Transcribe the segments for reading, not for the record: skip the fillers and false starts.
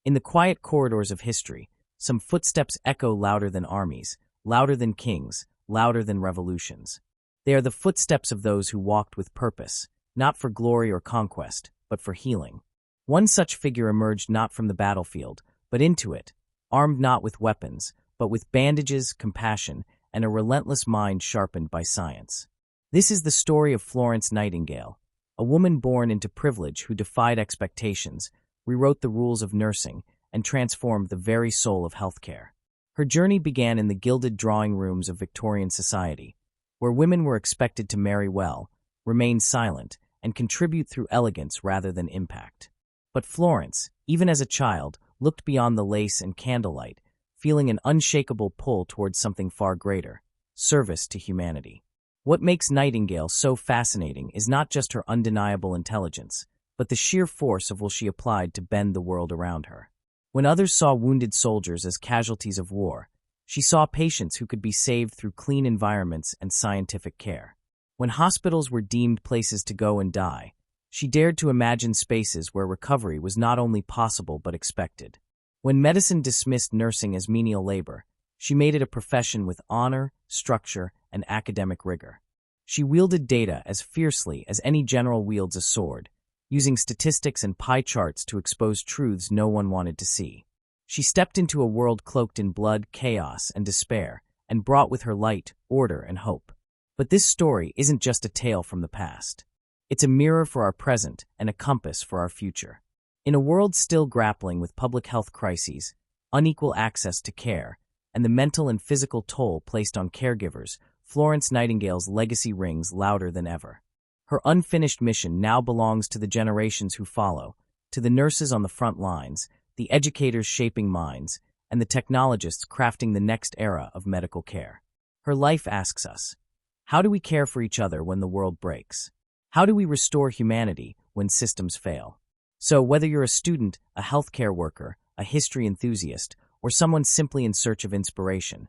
In the quiet corridors of history, some footsteps echo louder than armies, louder than kings, louder than revolutions. They are the footsteps of those who walked with purpose, not for glory or conquest, but for healing. One such figure emerged not from the battlefield, but into it, armed not with weapons, but with bandages, compassion, and a relentless mind sharpened by science. This is the story of Florence Nightingale, a woman born into privilege who defied expectations, rewrote the rules of nursing, and transformed the very soul of healthcare. Her journey began in the gilded drawing rooms of Victorian society, where women were expected to marry well, remain silent, and contribute through elegance rather than impact. But Florence, even as a child, looked beyond the lace and candlelight, feeling an unshakable pull towards something far greater: service to humanity. What makes Nightingale so fascinating is not just her undeniable intelligence, but the sheer force of will she applied to bend the world around her. When others saw wounded soldiers as casualties of war, she saw patients who could be saved through clean environments and scientific care. When hospitals were deemed places to go and die, she dared to imagine spaces where recovery was not only possible but expected. When medicine dismissed nursing as menial labor, she made it a profession with honor, structure, and academic rigor. She wielded data as fiercely as any general wields a sword, using statistics and pie charts to expose truths no one wanted to see. She stepped into a world cloaked in blood, chaos, and despair, and brought with her light, order, and hope. But this story isn't just a tale from the past. It's a mirror for our present and a compass for our future. In a world still grappling with public health crises, unequal access to care, and the mental and physical toll placed on caregivers, Florence Nightingale's legacy rings louder than ever. Her unfinished mission now belongs to the generations who follow, to the nurses on the front lines, the educators shaping minds, and the technologists crafting the next era of medical care. Her life asks us, how do we care for each other when the world breaks? How do we restore humanity when systems fail? So whether you're a student, a healthcare worker, a history enthusiast, or someone simply in search of inspiration,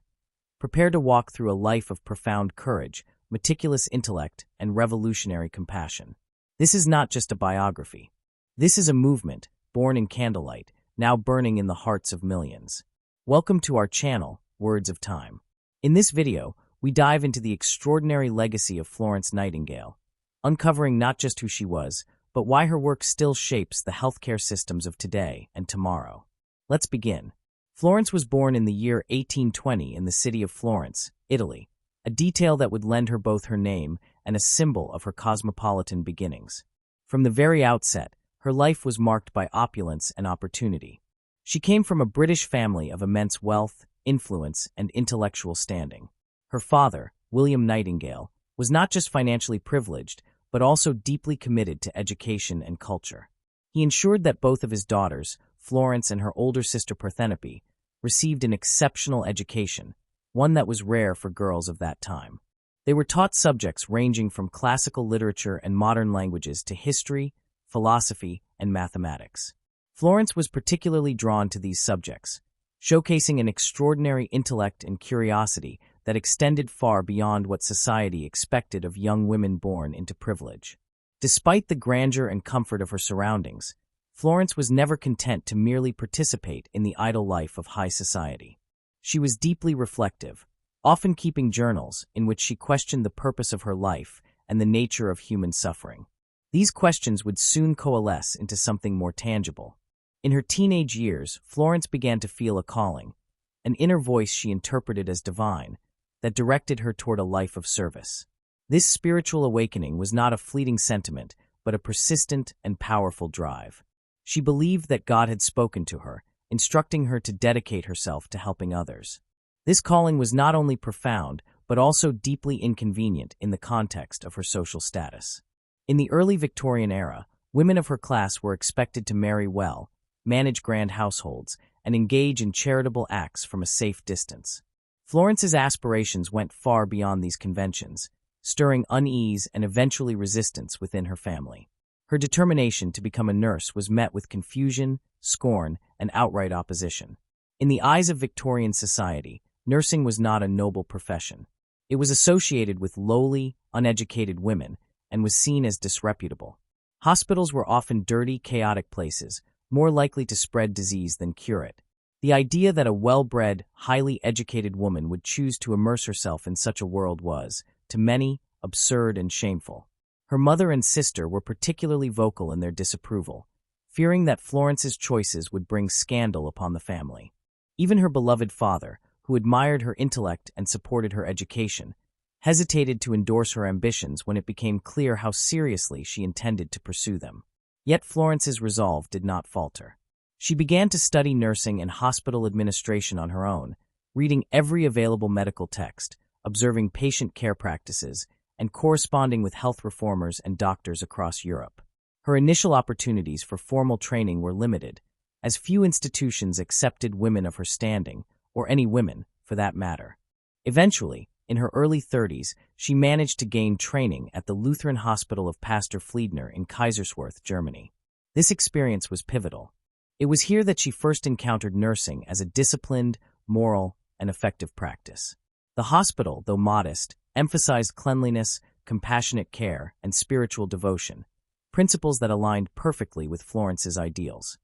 prepare to walk through a life of profound courage, meticulous intellect, and revolutionary compassion. This is not just a biography. This is a movement, born in candlelight, now burning in the hearts of millions. Welcome to our channel, Words of Time. In this video, we dive into the extraordinary legacy of Florence Nightingale, uncovering not just who she was, but why her work still shapes the healthcare systems of today and tomorrow. Let's begin. Florence was born in the year 1820 in the city of Florence, Italy, a detail that would lend her both her name and a symbol of her cosmopolitan beginnings. From the very outset, her life was marked by opulence and opportunity. She came from a British family of immense wealth, influence, and intellectual standing. Her father, William Nightingale, was not just financially privileged, but also deeply committed to education and culture. He ensured that both of his daughters, Florence and her older sister Parthenope, received an exceptional education, one that was rare for girls of that time. They were taught subjects ranging from classical literature and modern languages to history, philosophy, and mathematics. Florence was particularly drawn to these subjects, showcasing an extraordinary intellect and curiosity that extended far beyond what society expected of young women born into privilege. Despite the grandeur and comfort of her surroundings, Florence was never content to merely participate in the idle life of high society. She was deeply reflective, often keeping journals in which she questioned the purpose of her life and the nature of human suffering. These questions would soon coalesce into something more tangible. In her teenage years, Florence began to feel a calling, an inner voice she interpreted as divine, that directed her toward a life of service. This spiritual awakening was not a fleeting sentiment, but a persistent and powerful drive. She believed that God had spoken to her, instructing her to dedicate herself to helping others. This calling was not only profound, but also deeply inconvenient in the context of her social status. In the early Victorian era, women of her class were expected to marry well, manage grand households, and engage in charitable acts from a safe distance. Florence's aspirations went far beyond these conventions, stirring unease and eventually resistance within her family. Her determination to become a nurse was met with confusion, scorn, and outright opposition. In the eyes of Victorian society, nursing was not a noble profession. It was associated with lowly, uneducated women and was seen as disreputable. Hospitals were often dirty, chaotic places, more likely to spread disease than cure it. The idea that a well-bred, highly educated woman would choose to immerse herself in such a world was, to many, absurd and shameful. Her mother and sister were particularly vocal in their disapproval, fearing that Florence's choices would bring scandal upon the family. Even her beloved father, who admired her intellect and supported her education, hesitated to endorse her ambitions when it became clear how seriously she intended to pursue them. Yet Florence's resolve did not falter. She began to study nursing and hospital administration on her own, reading every available medical text, observing patient care practices, and corresponding with health reformers and doctors across Europe. Her initial opportunities for formal training were limited, as few institutions accepted women of her standing, or any women, for that matter. Eventually, in her early 30s, she managed to gain training at the Lutheran Hospital of Pastor Fliedner in Kaiserswerth, Germany. This experience was pivotal. It was here that she first encountered nursing as a disciplined, moral, and effective practice. The hospital, though modest, emphasized cleanliness, compassionate care, and spiritual devotion, principles that aligned perfectly with Florence's ideals.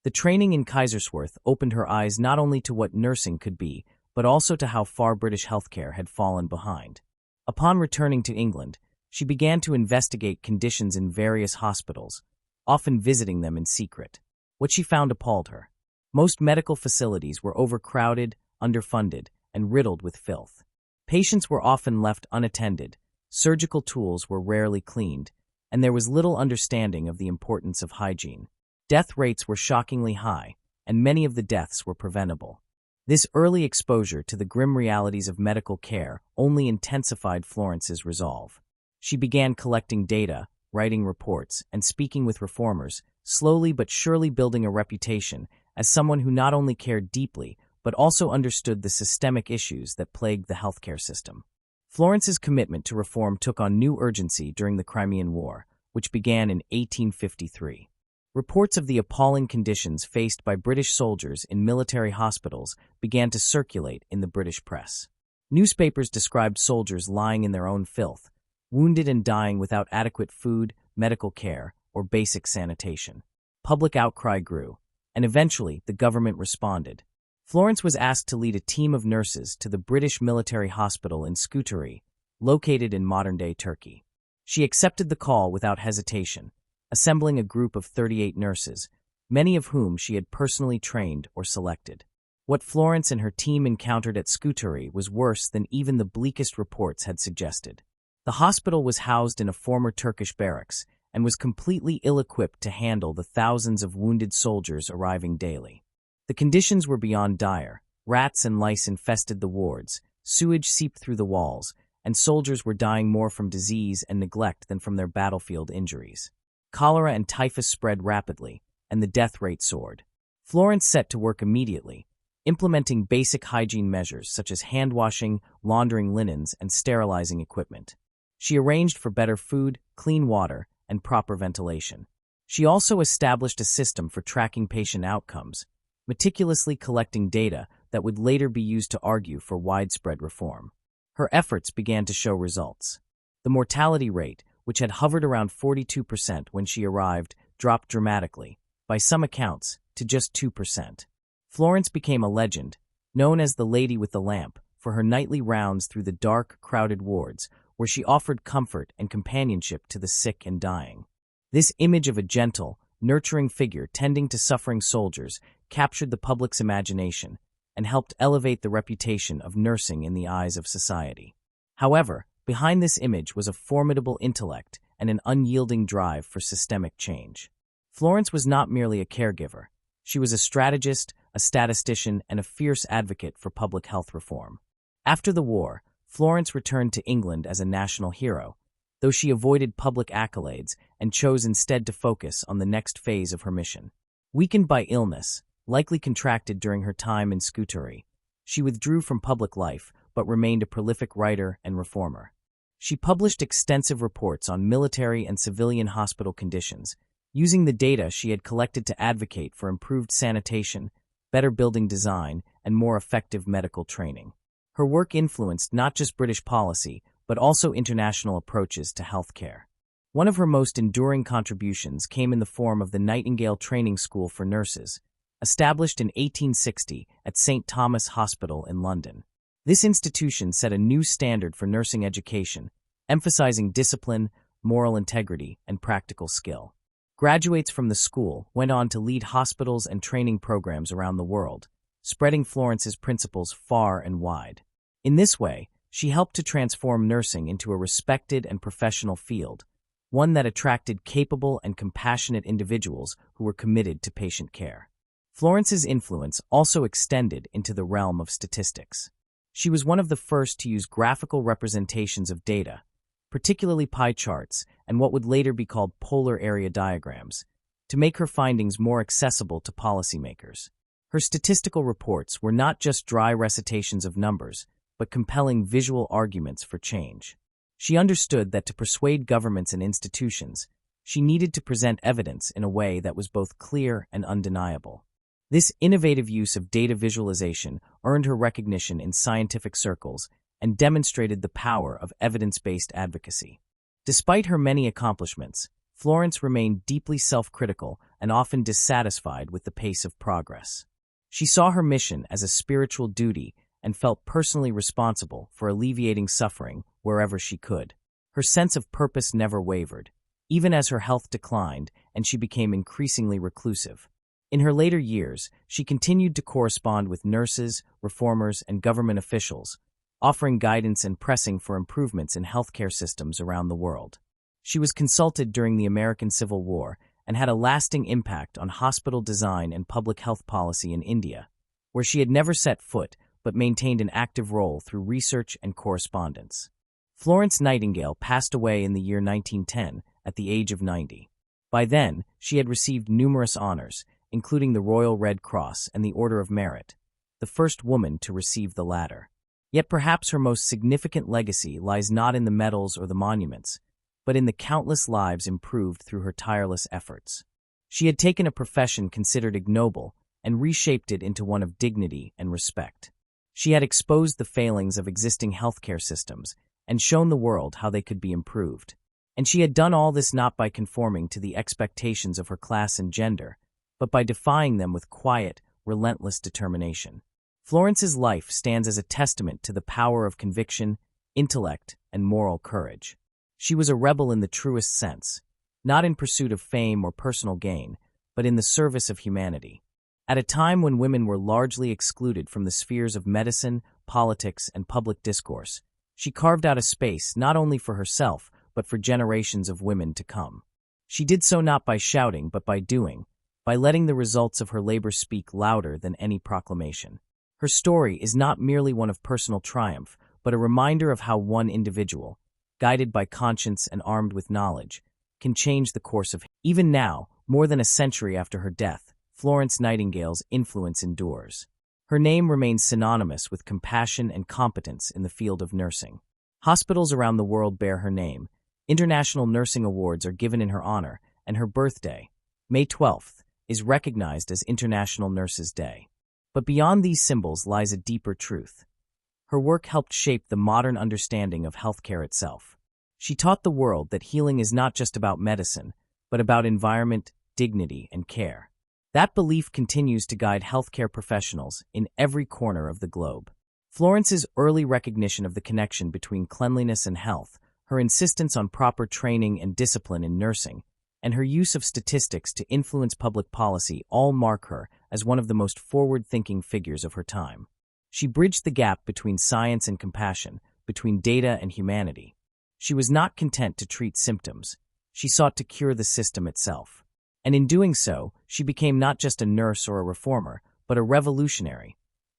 The training in Kaiserswerth opened her eyes not only to what nursing could be, but also to how far British healthcare had fallen behind. Upon returning to England, she began to investigate conditions in various hospitals, often visiting them in secret. What she found appalled her. Most medical facilities were overcrowded, underfunded, and riddled with filth. Patients were often left unattended, surgical tools were rarely cleaned, and there was little understanding of the importance of hygiene. Death rates were shockingly high, and many of the deaths were preventable. This early exposure to the grim realities of medical care only intensified Florence's resolve. She began collecting data, writing reports, and speaking with reformers, slowly but surely building a reputation as someone who not only cared deeply, but also understood the systemic issues that plagued the healthcare system. Florence's commitment to reform took on new urgency during the Crimean War, which began in 1853. Reports of the appalling conditions faced by British soldiers in military hospitals began to circulate in the British press. Newspapers described soldiers lying in their own filth, wounded and dying without adequate food, medical care, or basic sanitation. Public outcry grew, and eventually the government responded. Florence was asked to lead a team of nurses to the British military hospital in Scutari, located in modern-day Turkey. She accepted the call without hesitation, assembling a group of 38 nurses, many of whom she had personally trained or selected. What Florence and her team encountered at Scutari was worse than even the bleakest reports had suggested. The hospital was housed in a former Turkish barracks and was completely ill-equipped to handle the thousands of wounded soldiers arriving daily. The conditions were beyond dire. Rats and lice infested the wards, sewage seeped through the walls, and soldiers were dying more from disease and neglect than from their battlefield injuries. Cholera and typhus spread rapidly, and the death rate soared. Florence set to work immediately, implementing basic hygiene measures such as hand-washing, laundering linens, and sterilizing equipment. She arranged for better food, clean water, and proper ventilation. She also established a system for tracking patient outcomes, meticulously collecting data that would later be used to argue for widespread reform. Her efforts began to show results. The mortality rate, which had hovered around 42% when she arrived, dropped dramatically, by some accounts, to just 2%. Florence became a legend, known as the Lady with the Lamp, for her nightly rounds through the dark, crowded wards, where she offered comfort and companionship to the sick and dying. This image of a gentle, nurturing figure tending to suffering soldiers captured the public's imagination and helped elevate the reputation of nursing in the eyes of society. However, behind this image was a formidable intellect and an unyielding drive for systemic change. Florence was not merely a caregiver. She was a strategist, a statistician, and a fierce advocate for public health reform. After the war, Florence returned to England as a national hero, though she avoided public accolades and chose instead to focus on the next phase of her mission. Weakened by illness, likely contracted during her time in Scutari, she withdrew from public life but remained a prolific writer and reformer. She published extensive reports on military and civilian hospital conditions, using the data she had collected to advocate for improved sanitation, better building design, and more effective medical training. Her work influenced not just British policy, but also international approaches to healthcare. One of her most enduring contributions came in the form of the Nightingale Training School for Nurses, established in 1860 at St. Thomas' Hospital in London. This institution set a new standard for nursing education, emphasizing discipline, moral integrity, and practical skill. Graduates from the school went on to lead hospitals and training programs around the world, spreading Florence's principles far and wide. In this way, she helped to transform nursing into a respected and professional field, one that attracted capable and compassionate individuals who were committed to patient care. Florence's influence also extended into the realm of statistics. She was one of the first to use graphical representations of data, particularly pie charts and what would later be called polar area diagrams, to make her findings more accessible to policymakers. Her statistical reports were not just dry recitations of numbers, but compelling visual arguments for change. She understood that to persuade governments and institutions, she needed to present evidence in a way that was both clear and undeniable. This innovative use of data visualization earned her recognition in scientific circles and demonstrated the power of evidence-based advocacy. Despite her many accomplishments, Florence remained deeply self-critical and often dissatisfied with the pace of progress. She saw her mission as a spiritual duty and felt personally responsible for alleviating suffering wherever she could. Her sense of purpose never wavered, even as her health declined and she became increasingly reclusive. In her later years, she continued to correspond with nurses, reformers, and government officials, offering guidance and pressing for improvements in healthcare systems around the world. She was consulted during the American Civil War and had a lasting impact on hospital design and public health policy in India, where she had never set foot but maintained an active role through research and correspondence. Florence Nightingale passed away in the year 1910 at the age of 90. By then, she had received numerous honors, including the Royal Red Cross and the Order of Merit, the first woman to receive the latter. Yet perhaps her most significant legacy lies not in the medals or the monuments, but in the countless lives improved through her tireless efforts. She had taken a profession considered ignoble and reshaped it into one of dignity and respect. She had exposed the failings of existing healthcare systems and shown the world how they could be improved. And she had done all this not by conforming to the expectations of her class and gender, but by defying them with quiet, relentless determination. Florence's life stands as a testament to the power of conviction, intellect, and moral courage. She was a rebel in the truest sense, not in pursuit of fame or personal gain, but in the service of humanity. At a time when women were largely excluded from the spheres of medicine, politics, and public discourse, she carved out a space not only for herself, but for generations of women to come. She did so not by shouting, but by doing, by letting the results of her labor speak louder than any proclamation. Her story is not merely one of personal triumph, but a reminder of how one individual, guided by conscience and armed with knowledge, can change the course of history. Even now, more than a century after her death, Florence Nightingale's influence endures. Her name remains synonymous with compassion and competence in the field of nursing. Hospitals around the world bear her name, international nursing awards are given in her honor, and her birthday, May 12th, is recognized as International Nurses' Day. But beyond these symbols lies a deeper truth. Her work helped shape the modern understanding of healthcare itself. She taught the world that healing is not just about medicine, but about environment, dignity, and care. That belief continues to guide healthcare professionals in every corner of the globe. Florence's early recognition of the connection between cleanliness and health, her insistence on proper training and discipline in nursing, and her use of statistics to influence public policy all mark her as one of the most forward-thinking figures of her time. She bridged the gap between science and compassion, between data and humanity. She was not content to treat symptoms. She sought to cure the system itself. And in doing so, she became not just a nurse or a reformer, but a revolutionary,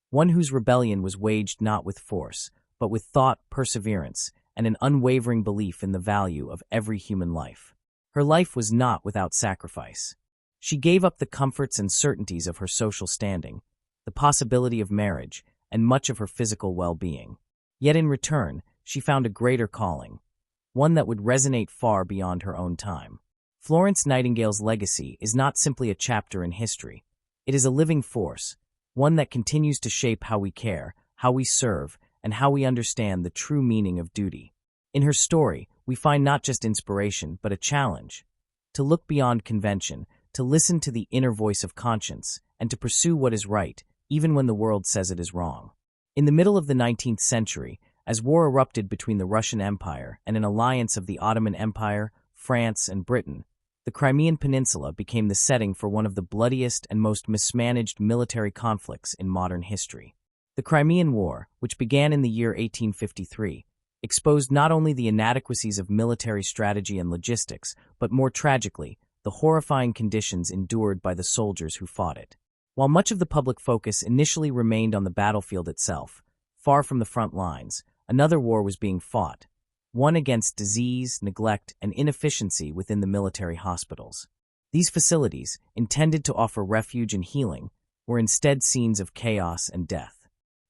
one whose rebellion was waged not with force, but with thought, perseverance, and an unwavering belief in the value of every human life. Her life was not without sacrifice. She gave up the comforts and certainties of her social standing, the possibility of marriage, and much of her physical well-being. Yet in return, she found a greater calling, one that would resonate far beyond her own time. Florence Nightingale's legacy is not simply a chapter in history. It is a living force, one that continues to shape how we care, how we serve, and how we understand the true meaning of duty. In her story, we find not just inspiration, but a challenge. To look beyond convention, to listen to the inner voice of conscience, and to pursue what is right, even when the world says it is wrong. In the middle of the 19th century, as war erupted between the Russian Empire and an alliance of the Ottoman Empire, France, and Britain, the Crimean Peninsula became the setting for one of the bloodiest and most mismanaged military conflicts in modern history. The Crimean War, which began in the year 1853, exposed not only the inadequacies of military strategy and logistics, but more tragically, the horrifying conditions endured by the soldiers who fought it. While much of the public focus initially remained on the battlefield itself, far from the front lines, another war was being fought, one against disease, neglect, and inefficiency within the military hospitals. These facilities, intended to offer refuge and healing, were instead scenes of chaos and death.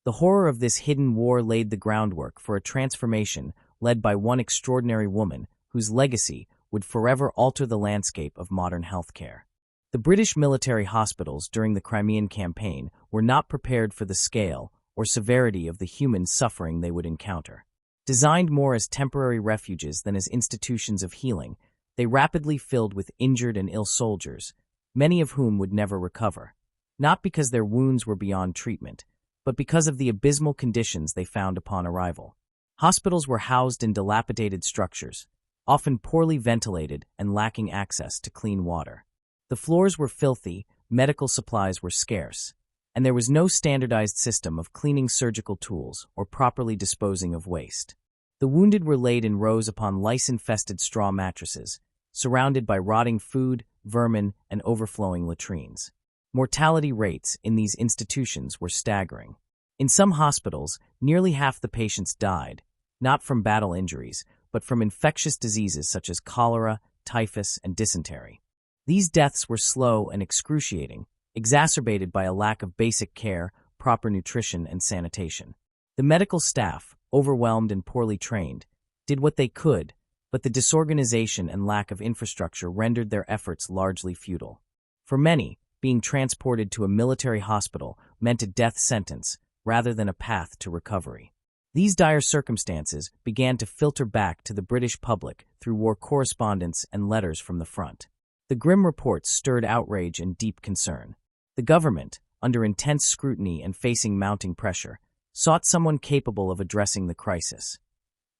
The horror of this hidden war laid the groundwork for a transformation led by one extraordinary woman whose legacy would forever alter the landscape of modern healthcare. The British military hospitals during the Crimean Campaign were not prepared for the scale or severity of the human suffering they would encounter. Designed more as temporary refuges than as institutions of healing, they rapidly filled with injured and ill soldiers, many of whom would never recover, not because their wounds were beyond treatment, but because of the abysmal conditions they found upon arrival. Hospitals were housed in dilapidated structures, often poorly ventilated and lacking access to clean water. The floors were filthy, medical supplies were scarce, and there was no standardized system of cleaning surgical tools or properly disposing of waste. The wounded were laid in rows upon lice-infested straw mattresses, surrounded by rotting food, vermin, and overflowing latrines. Mortality rates in these institutions were staggering. In some hospitals, nearly half the patients died, not from battle injuries, but from infectious diseases such as cholera, typhus, and dysentery. These deaths were slow and excruciating, exacerbated by a lack of basic care, proper nutrition, and sanitation. The medical staff, overwhelmed and poorly trained, did what they could, but the disorganization and lack of infrastructure rendered their efforts largely futile. For many, being transported to a military hospital meant a death sentence rather than a path to recovery. These dire circumstances began to filter back to the British public through war correspondence and letters from the front. The grim reports stirred outrage and deep concern. The government, under intense scrutiny and facing mounting pressure, sought someone capable of addressing the crisis.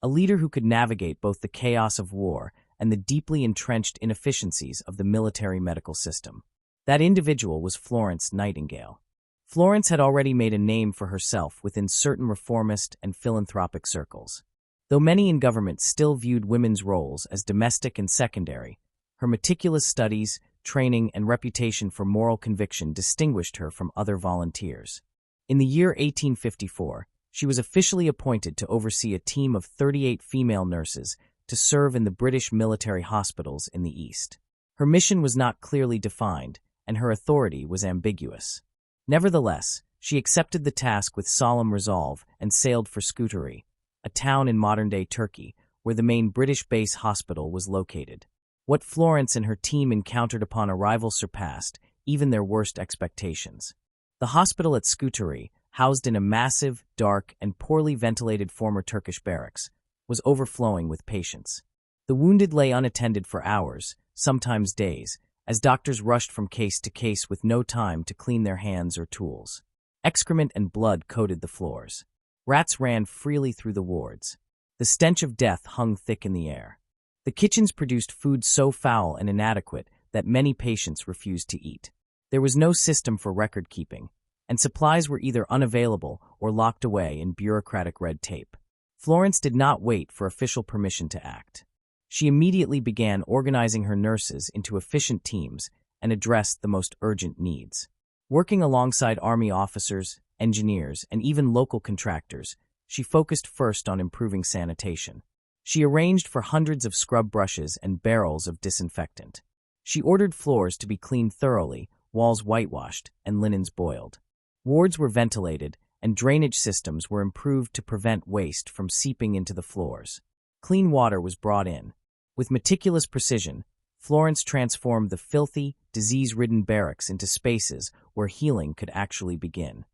A leader who could navigate both the chaos of war and the deeply entrenched inefficiencies of the military medical system. That individual was Florence Nightingale. Florence had already made a name for herself within certain reformist and philanthropic circles. Though many in government still viewed women's roles as domestic and secondary, her meticulous studies, training, and reputation for moral conviction distinguished her from other volunteers. In the year 1854, she was officially appointed to oversee a team of 38 female nurses to serve in the British military hospitals in the East. Her mission was not clearly defined, and her authority was ambiguous. Nevertheless, she accepted the task with solemn resolve and sailed for Scutari, a town in modern-day Turkey, where the main British base hospital was located. What Florence and her team encountered upon arrival surpassed even their worst expectations. The hospital at Scutari, housed in a massive, dark, and poorly ventilated former Turkish barracks, was overflowing with patients. The wounded lay unattended for hours, sometimes days, as doctors rushed from case to case with no time to clean their hands or tools. Excrement and blood coated the floors. Rats ran freely through the wards. The stench of death hung thick in the air. The kitchens produced food so foul and inadequate that many patients refused to eat. There was no system for record-keeping, and supplies were either unavailable or locked away in bureaucratic red tape. Florence did not wait for official permission to act. She immediately began organizing her nurses into efficient teams and addressed the most urgent needs. Working alongside army officers, engineers, and even local contractors, she focused first on improving sanitation. She arranged for hundreds of scrub brushes and barrels of disinfectant. She ordered floors to be cleaned thoroughly, walls whitewashed, and linens boiled. Wards were ventilated, and drainage systems were improved to prevent waste from seeping into the floors. Clean water was brought in. With meticulous precision, Florence transformed the filthy, disease-ridden barracks into spaces where healing could actually begin.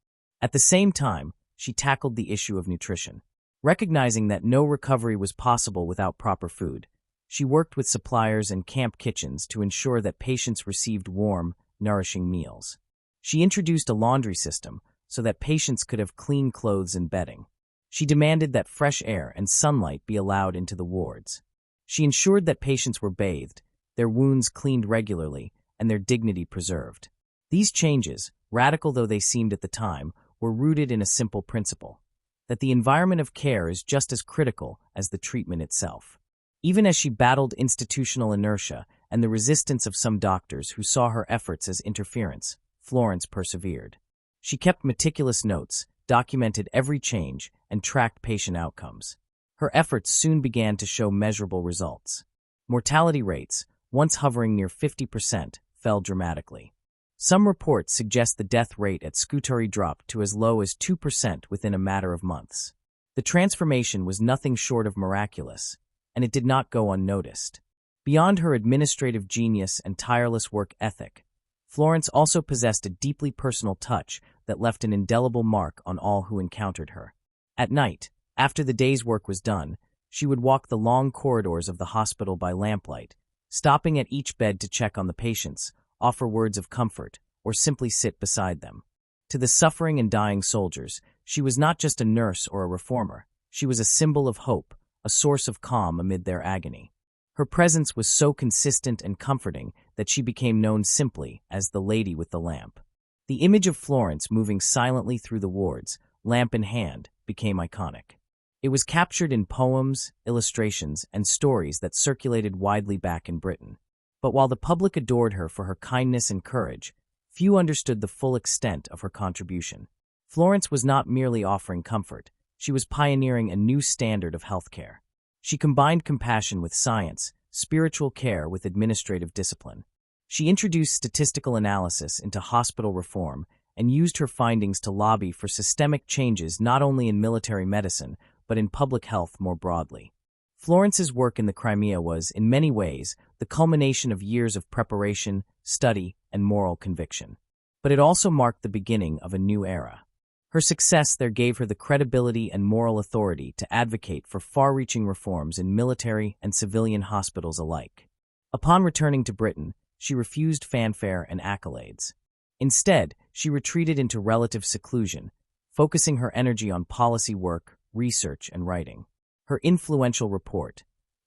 At the same time, she tackled the issue of nutrition. Recognizing that no recovery was possible without proper food, she worked with suppliers and camp kitchens to ensure that patients received warm, nourishing meals. She introduced a laundry system so that patients could have clean clothes and bedding. She demanded that fresh air and sunlight be allowed into the wards. She ensured that patients were bathed, their wounds cleaned regularly, and their dignity preserved. These changes, radical though they seemed at the time, were rooted in a simple principle: that the environment of care is just as critical as the treatment itself. Even as she battled institutional inertia and the resistance of some doctors who saw her efforts as interference, Florence persevered. She kept meticulous notes, documented every change, and tracked patient outcomes. Her efforts soon began to show measurable results. Mortality rates, once hovering near 50%, fell dramatically. Some reports suggest the death rate at Scutari dropped to as low as 2% within a matter of months. The transformation was nothing short of miraculous, and it did not go unnoticed. Beyond her administrative genius and tireless work ethic, Florence also possessed a deeply personal touch that left an indelible mark on all who encountered her. At night, after the day's work was done, she would walk the long corridors of the hospital by lamplight, stopping at each bed to check on the patients, offer words of comfort, or simply sit beside them. To the suffering and dying soldiers, she was not just a nurse or a reformer. She was a symbol of hope, a source of calm amid their agony. Her presence was so consistent and comforting that she became known simply as the Lady with the Lamp. The image of Florence moving silently through the wards, lamp in hand, became iconic. It was captured in poems, illustrations, and stories that circulated widely back in Britain. But while the public adored her for her kindness and courage, few understood the full extent of her contribution. Florence was not merely offering comfort, she was pioneering a new standard of healthcare. She combined compassion with science, spiritual care with administrative discipline. She introduced statistical analysis into hospital reform and used her findings to lobby for systemic changes not only in military medicine, but in public health more broadly. Florence's work in the Crimea was, in many ways, the culmination of years of preparation, study, and moral conviction. But it also marked the beginning of a new era. Her success there gave her the credibility and moral authority to advocate for far-reaching reforms in military and civilian hospitals alike. Upon returning to Britain, she refused fanfare and accolades. Instead, she retreated into relative seclusion, focusing her energy on policy work, research, and writing. Her influential report,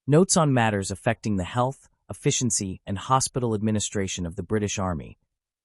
Notes on Matters Affecting the Health, Efficiency, and Hospital Administration of the British Army,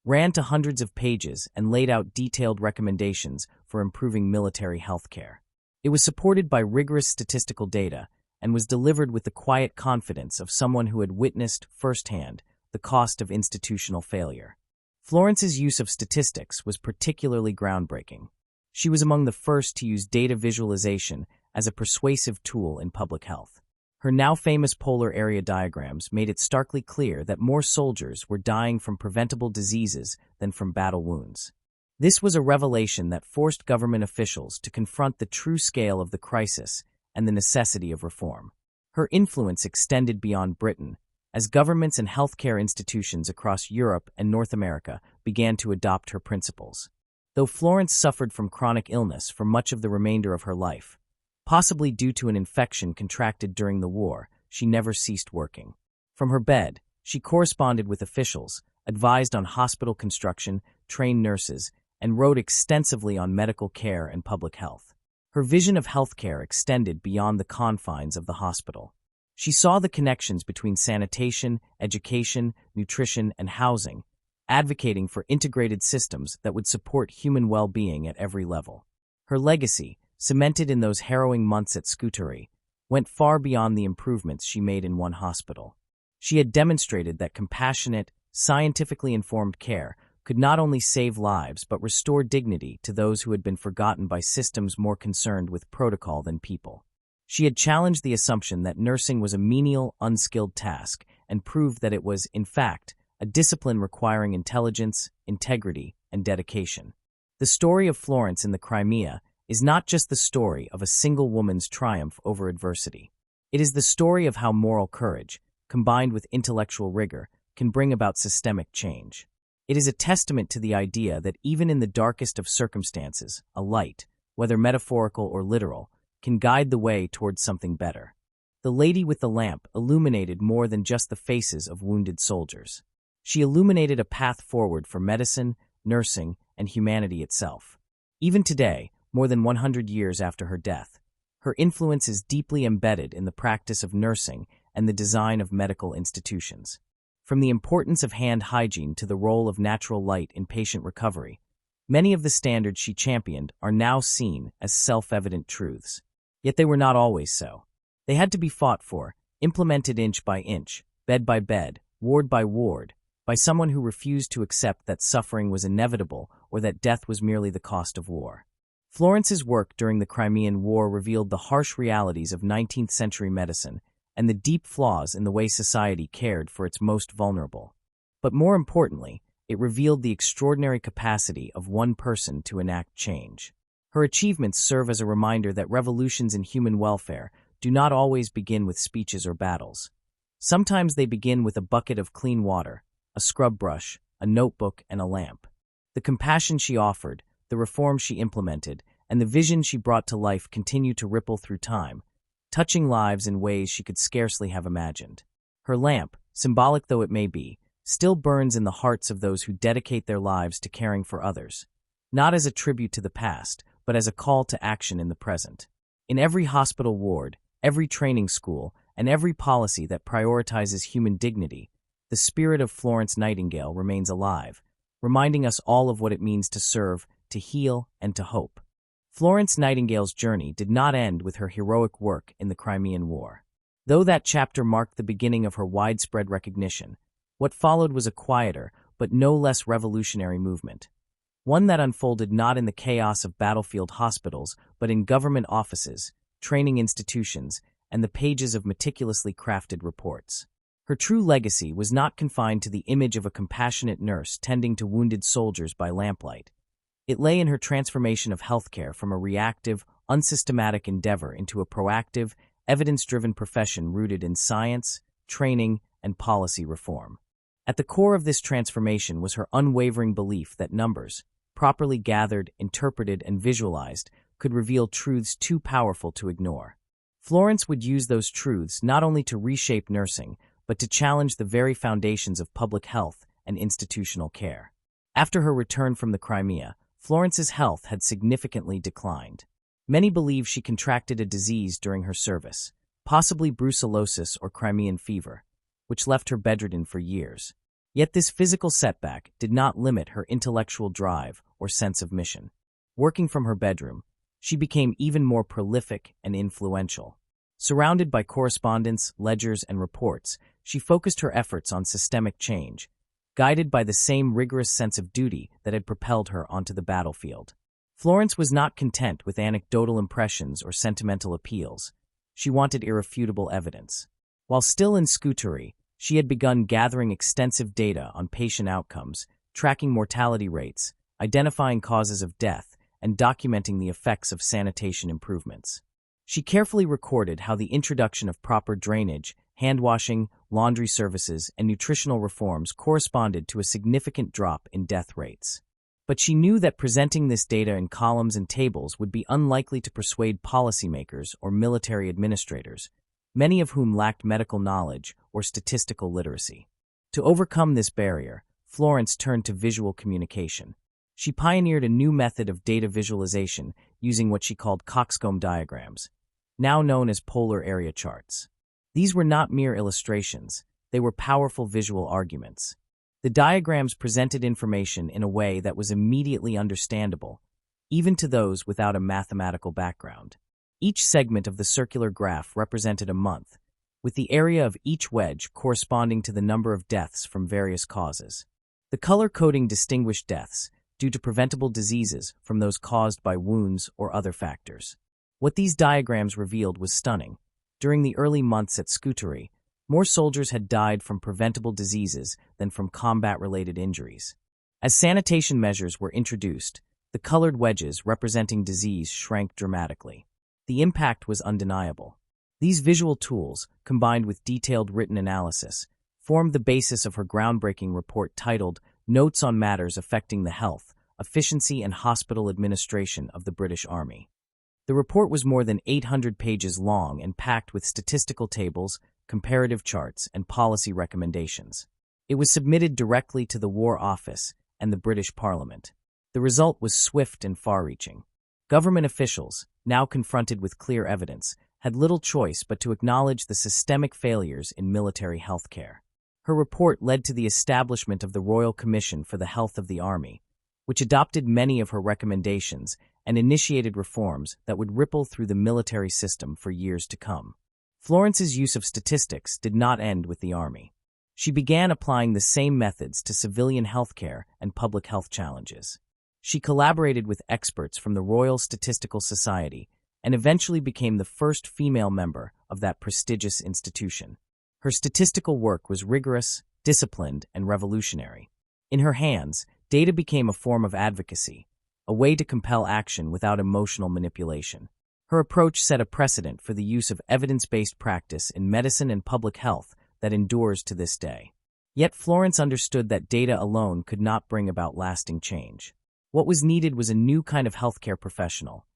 ran to hundreds of pages and laid out detailed recommendations for improving military health care. It was supported by rigorous statistical data and was delivered with the quiet confidence of someone who had witnessed firsthand the cost of institutional failure. Florence's use of statistics was particularly groundbreaking. She was among the first to use data visualization as a persuasive tool in public health. Her now famous polar area diagrams made it starkly clear that more soldiers were dying from preventable diseases than from battle wounds. This was a revelation that forced government officials to confront the true scale of the crisis and the necessity of reform. Her influence extended beyond Britain, as governments and healthcare institutions across Europe and North America began to adopt her principles. Though Florence suffered from chronic illness for much of the remainder of her life, possibly due to an infection contracted during the war, she never ceased working. From her bed, she corresponded with officials, advised on hospital construction, trained nurses, and wrote extensively on medical care and public health. Her vision of healthcare extended beyond the confines of the hospital. She saw the connections between sanitation, education, nutrition, and housing, advocating for integrated systems that would support human well-being at every level. Her legacy, cemented in those harrowing months at Scutari, went far beyond the improvements she made in one hospital. She had demonstrated that compassionate, scientifically informed care could not only save lives but restore dignity to those who had been forgotten by systems more concerned with protocol than people. She had challenged the assumption that nursing was a menial, unskilled task and proved that it was, in fact, a discipline requiring intelligence, integrity, and dedication. The story of Florence in the Crimea is not just the story of a single woman's triumph over adversity. It is the story of how moral courage, combined with intellectual rigor, can bring about systemic change. It is a testament to the idea that even in the darkest of circumstances, a light, whether metaphorical or literal, can guide the way towards something better. The lady with the lamp illuminated more than just the faces of wounded soldiers. She illuminated a path forward for medicine, nursing, and humanity itself. Even today, more than 100 years after her death, her influence is deeply embedded in the practice of nursing and the design of medical institutions. From the importance of hand hygiene to the role of natural light in patient recovery, many of the standards she championed are now seen as self-evident truths. Yet they were not always so. They had to be fought for, implemented inch by inch, bed by bed, ward by ward, by someone who refused to accept that suffering was inevitable or that death was merely the cost of war. Florence's work during the Crimean War revealed the harsh realities of 19th-century medicine and the deep flaws in the way society cared for its most vulnerable. But more importantly, it revealed the extraordinary capacity of one person to enact change. Her achievements serve as a reminder that revolutions in human welfare do not always begin with speeches or battles. Sometimes they begin with a bucket of clean water, a scrub brush, a notebook, and a lamp. The compassion she offered, the reforms she implemented, and the vision she brought to life continue to ripple through time, touching lives in ways she could scarcely have imagined. Her lamp, symbolic though it may be, still burns in the hearts of those who dedicate their lives to caring for others, not as a tribute to the past, but as a call to action in the present. In every hospital ward, every training school, and every policy that prioritizes human dignity, the spirit of Florence Nightingale remains alive, reminding us all of what it means to serve, to heal, and to hope. Florence Nightingale's journey did not end with her heroic work in the Crimean War. Though that chapter marked the beginning of her widespread recognition, what followed was a quieter, but no less revolutionary movement. One that unfolded not in the chaos of battlefield hospitals, but in government offices, training institutions, and the pages of meticulously crafted reports. Her true legacy was not confined to the image of a compassionate nurse tending to wounded soldiers by lamplight. It lay in her transformation of healthcare from a reactive, unsystematic endeavor into a proactive, evidence-driven profession rooted in science, training, and policy reform. At the core of this transformation was her unwavering belief that numbers, properly gathered, interpreted, and visualized, could reveal truths too powerful to ignore. Florence would use those truths not only to reshape nursing, but to challenge the very foundations of public health and institutional care. After her return from the Crimea, Florence's health had significantly declined. Many believe she contracted a disease during her service, possibly brucellosis or Crimean fever, which left her bedridden for years. Yet this physical setback did not limit her intellectual drive or sense of mission. Working from her bedroom, she became even more prolific and influential. Surrounded by correspondence, ledgers, and reports, she focused her efforts on systemic change, guided by the same rigorous sense of duty that had propelled her onto the battlefield. Florence was not content with anecdotal impressions or sentimental appeals. She wanted irrefutable evidence. While still in Scutari, she had begun gathering extensive data on patient outcomes, tracking mortality rates, identifying causes of death, and documenting the effects of sanitation improvements. She carefully recorded how the introduction of proper drainage, hand-washing, laundry services, and nutritional reforms corresponded to a significant drop in death rates. But she knew that presenting this data in columns and tables would be unlikely to persuade policymakers or military administrators, many of whom lacked medical knowledge or statistical literacy. To overcome this barrier, Florence turned to visual communication. She pioneered a new method of data visualization using what she called coxcomb diagrams, now known as polar area charts. These were not mere illustrations, they were powerful visual arguments. The diagrams presented information in a way that was immediately understandable, even to those without a mathematical background. Each segment of the circular graph represented a month, with the area of each wedge corresponding to the number of deaths from various causes. The color coding distinguished deaths due to preventable diseases from those caused by wounds or other factors. What these diagrams revealed was stunning. During the early months at Scutari, more soldiers had died from preventable diseases than from combat-related injuries. As sanitation measures were introduced, the colored wedges representing disease shrank dramatically. The impact was undeniable. These visual tools, combined with detailed written analysis, formed the basis of her groundbreaking report titled Notes on Matters Affecting the Health, Efficiency and Hospital Administration of the British Army. The report was more than 800 pages long and packed with statistical tables, comparative charts, and policy recommendations. It was submitted directly to the War Office and the British Parliament. The result was swift and far-reaching. Government officials, now confronted with clear evidence, had little choice but to acknowledge the systemic failures in military health care. Her report led to the establishment of the Royal Commission for the Health of the Army, which adopted many of her recommendations and initiated reforms that would ripple through the military system for years to come. Florence's use of statistics did not end with the Army. She began applying the same methods to civilian healthcare and public health challenges. She collaborated with experts from the Royal Statistical Society and eventually became the first female member of that prestigious institution. Her statistical work was rigorous, disciplined, and revolutionary. In her hands, data became a form of advocacy, a way to compel action without emotional manipulation. Her approach set a precedent for the use of evidence-based practice in medicine and public health that endures to this day. Yet Florence understood that data alone could not bring about lasting change. What was needed was a new kind of healthcare professional,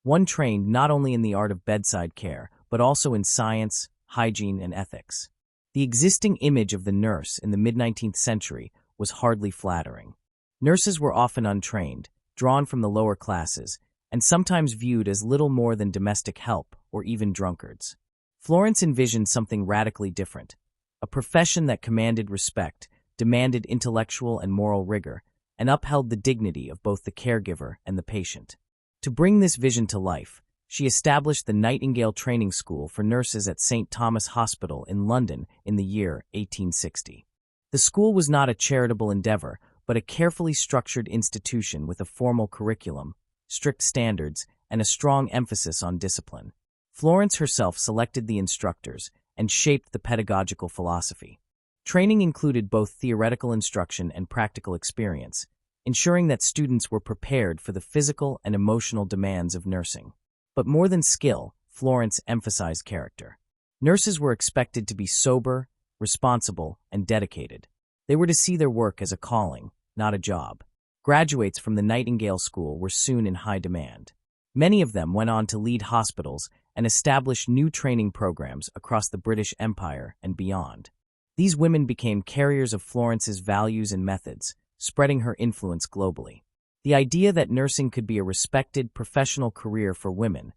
one trained not only in the art of bedside care, but also in science, hygiene, and ethics. The existing image of the nurse in the mid-19th century was hardly flattering. Nurses were often untrained, drawn from the lower classes, and sometimes viewed as little more than domestic help or even drunkards. Florence envisioned something radically different, a profession that commanded respect, demanded intellectual and moral rigor, and upheld the dignity of both the caregiver and the patient. To bring this vision to life, she established the Nightingale Training School for Nurses at St. Thomas Hospital in London in the year 1860. The school was not a charitable endeavor, but a carefully structured institution with a formal curriculum, strict standards, and a strong emphasis on discipline. Florence herself selected the instructors and shaped the pedagogical philosophy. Training included both theoretical instruction and practical experience, ensuring that students were prepared for the physical and emotional demands of nursing. But more than skill, Florence emphasized character. Nurses were expected to be sober, responsible, and dedicated. They were to see their work as a calling, not a job. Graduates from the Nightingale School were soon in high demand. Many of them went on to lead hospitals and establish new training programs across the British Empire and beyond. These women became carriers of Florence's values and methods, spreading her influence globally. The idea that nursing could be a respected professional career for women,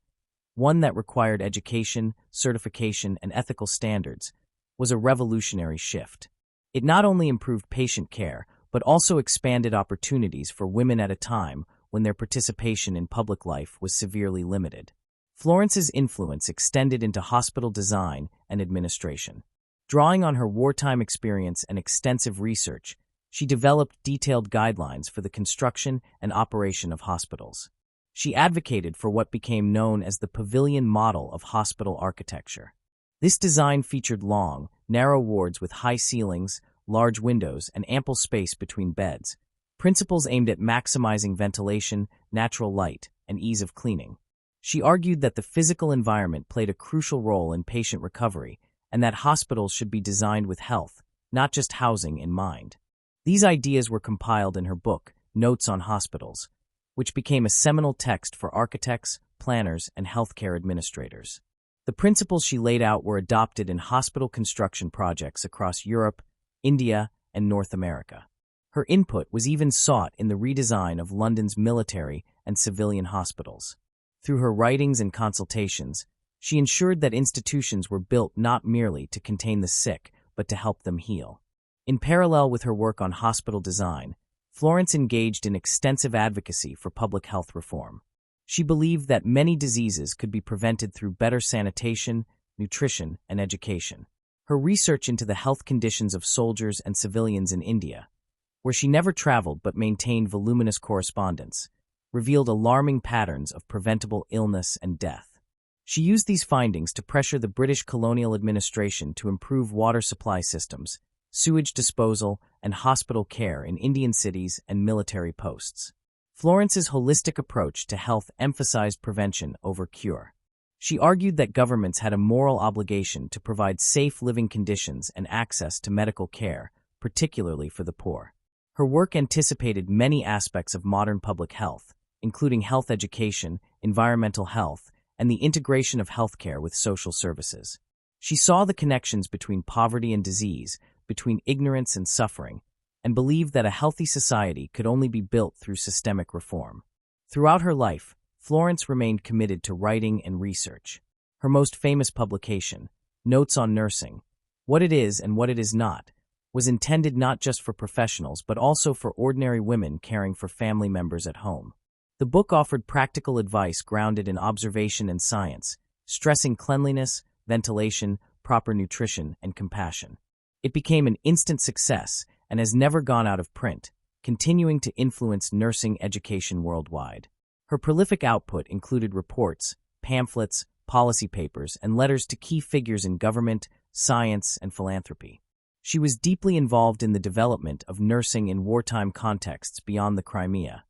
one that required education, certification, and ethical standards, was a revolutionary shift. It not only improved patient care, but also expanded opportunities for women at a time when their participation in public life was severely limited. Florence's influence extended into hospital design and administration. Drawing on her wartime experience and extensive research, she developed detailed guidelines for the construction and operation of hospitals. She advocated for what became known as the pavilion model of hospital architecture. This design featured long, narrow wards with high ceilings, large windows, and ample space between beds, principles aimed at maximizing ventilation, natural light, and ease of cleaning. She argued that the physical environment played a crucial role in patient recovery, and that hospitals should be designed with health, not just housing, in mind. These ideas were compiled in her book, Notes on Hospitals, which became a seminal text for architects, planners, and healthcare administrators. The principles she laid out were adopted in hospital construction projects across Europe, India, and North America. Her input was even sought in the redesign of London's military and civilian hospitals. Through her writings and consultations, she ensured that institutions were built not merely to contain the sick, but to help them heal. In parallel with her work on hospital design, Florence engaged in extensive advocacy for public health reform. She believed that many diseases could be prevented through better sanitation, nutrition, and education. Her research into the health conditions of soldiers and civilians in India, where she never traveled but maintained voluminous correspondence, revealed alarming patterns of preventable illness and death. She used these findings to pressure the British colonial administration to improve water supply systems, sewage disposal, and hospital care in Indian cities and military posts. Florence's holistic approach to health emphasized prevention over cure. She argued that governments had a moral obligation to provide safe living conditions and access to medical care, particularly for the poor. Her work anticipated many aspects of modern public health, including health education, environmental health, and the integration of healthcare with social services. She saw the connections between poverty and disease, between ignorance and suffering, and believed that a healthy society could only be built through systemic reform. Throughout her life, Florence remained committed to writing and research. Her most famous publication, Notes on Nursing, What It Is and What It Is Not, was intended not just for professionals but also for ordinary women caring for family members at home. The book offered practical advice grounded in observation and science, stressing cleanliness, ventilation, proper nutrition, and compassion. It became an instant success and has never gone out of print, continuing to influence nursing education worldwide. Her prolific output included reports, pamphlets, policy papers, and letters to key figures in government, science, and philanthropy. She was deeply involved in the development of nursing in wartime contexts beyond the Crimea,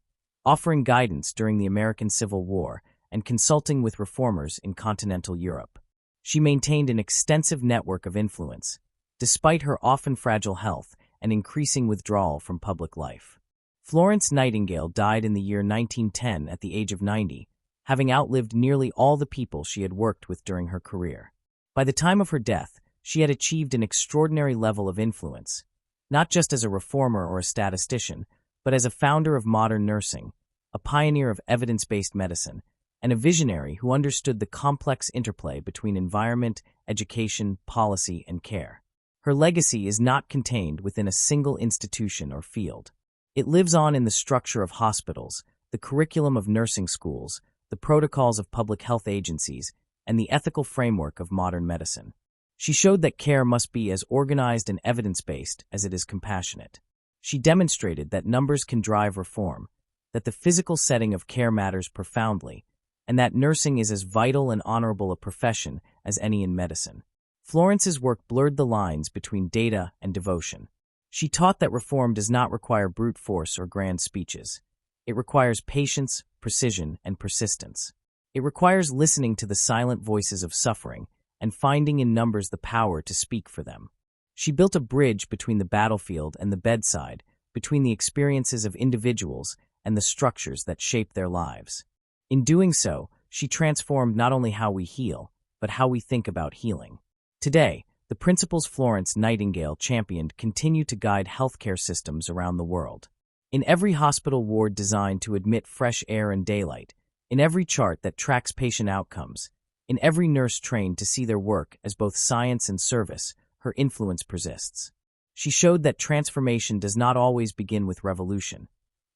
offering guidance during the American Civil War and consulting with reformers in continental Europe. She maintained an extensive network of influence, despite her often fragile health and increasing withdrawal from public life. Florence Nightingale died in the year 1910 at the age of 90, having outlived nearly all the people she had worked with during her career. By the time of her death, she had achieved an extraordinary level of influence, not just as a reformer or a statistician, but as a founder of modern nursing, a pioneer of evidence-based medicine, and a visionary who understood the complex interplay between environment, education, policy, and care. Her legacy is not contained within a single institution or field. It lives on in the structure of hospitals, the curriculum of nursing schools, the protocols of public health agencies, and the ethical framework of modern medicine. She showed that care must be as organized and evidence-based as it is compassionate. She demonstrated that numbers can drive reform, that the physical setting of care matters profoundly, and that nursing is as vital and honorable a profession as any in medicine. Florence's work blurred the lines between data and devotion. She taught that reform does not require brute force or grand speeches. It requires patience, precision, and persistence. It requires listening to the silent voices of suffering and finding in numbers the power to speak for them. She built a bridge between the battlefield and the bedside, between the experiences of individuals and the structures that shape their lives. In doing so, she transformed not only how we heal, but how we think about healing. Today, the principles Florence Nightingale championed continue to guide healthcare systems around the world. In every hospital ward designed to admit fresh air and daylight, in every chart that tracks patient outcomes, in every nurse trained to see their work as both science and service, her influence persists. She showed that transformation does not always begin with revolution.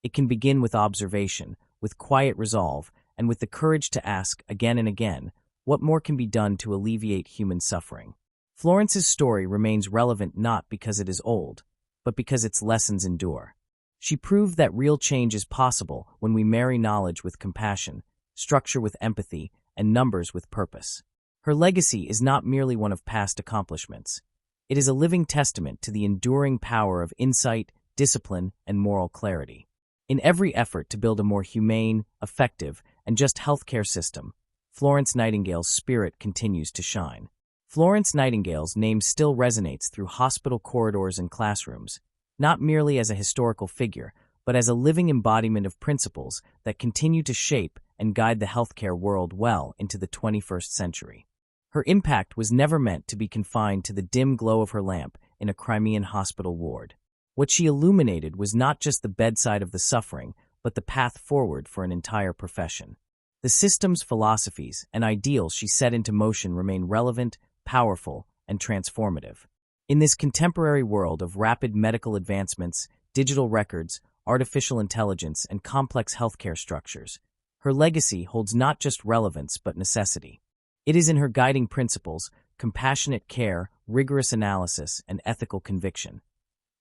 It can begin with observation, with quiet resolve, and with the courage to ask, again and again, what more can be done to alleviate human suffering. Florence's story remains relevant not because it is old, but because its lessons endure. She proved that real change is possible when we marry knowledge with compassion, structure with empathy, and numbers with purpose. Her legacy is not merely one of past accomplishments. It is a living testament to the enduring power of insight, discipline, and moral clarity. In every effort to build a more humane, effective, and just healthcare system, Florence Nightingale's spirit continues to shine. Florence Nightingale's name still resonates through hospital corridors and classrooms, not merely as a historical figure, but as a living embodiment of principles that continue to shape and guide the healthcare world well into the 21st century. Her impact was never meant to be confined to the dim glow of her lamp in a Crimean hospital ward. What she illuminated was not just the bedside of the suffering, but the path forward for an entire profession. The systems, philosophies, and ideals she set into motion remain relevant, powerful, and transformative. In this contemporary world of rapid medical advancements, digital records, artificial intelligence, and complex healthcare structures, her legacy holds not just relevance but necessity. It is in her guiding principles, compassionate care, rigorous analysis, and ethical conviction,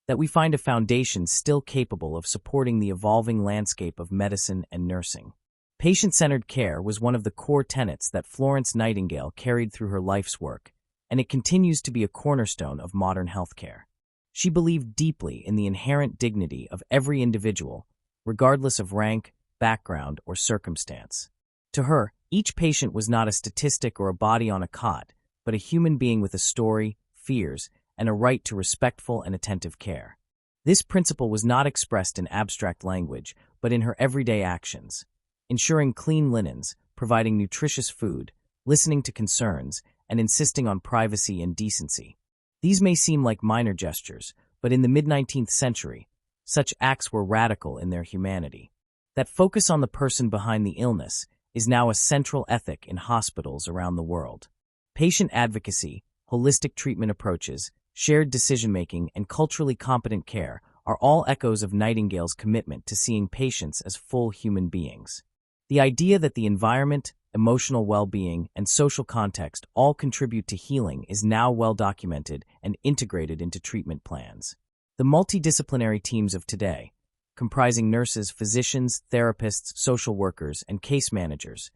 that we find a foundation still capable of supporting the evolving landscape of medicine and nursing. Patient-centered care was one of the core tenets that Florence Nightingale carried through her life's work, and it continues to be a cornerstone of modern healthcare. She believed deeply in the inherent dignity of every individual, regardless of rank, background, or circumstance. To her, each patient was not a statistic or a body on a cot, but a human being with a story, fears, and a right to respectful and attentive care. This principle was not expressed in abstract language, but in her everyday actions. ensuring clean linens, providing nutritious food, listening to concerns, and insisting on privacy and decency. These may seem like minor gestures, but in the mid-19th century, such acts were radical in their humanity. That focus on the person behind the illness is now a central ethic in hospitals around the world. Patient advocacy, holistic treatment approaches, shared decision-making, and culturally competent care are all echoes of Nightingale's commitment to seeing patients as full human beings. The idea that the environment, emotional well-being, and social context all contribute to healing is now well documented and integrated into treatment plans. The multidisciplinary teams of today, comprising nurses, physicians, therapists, social workers, and case managers,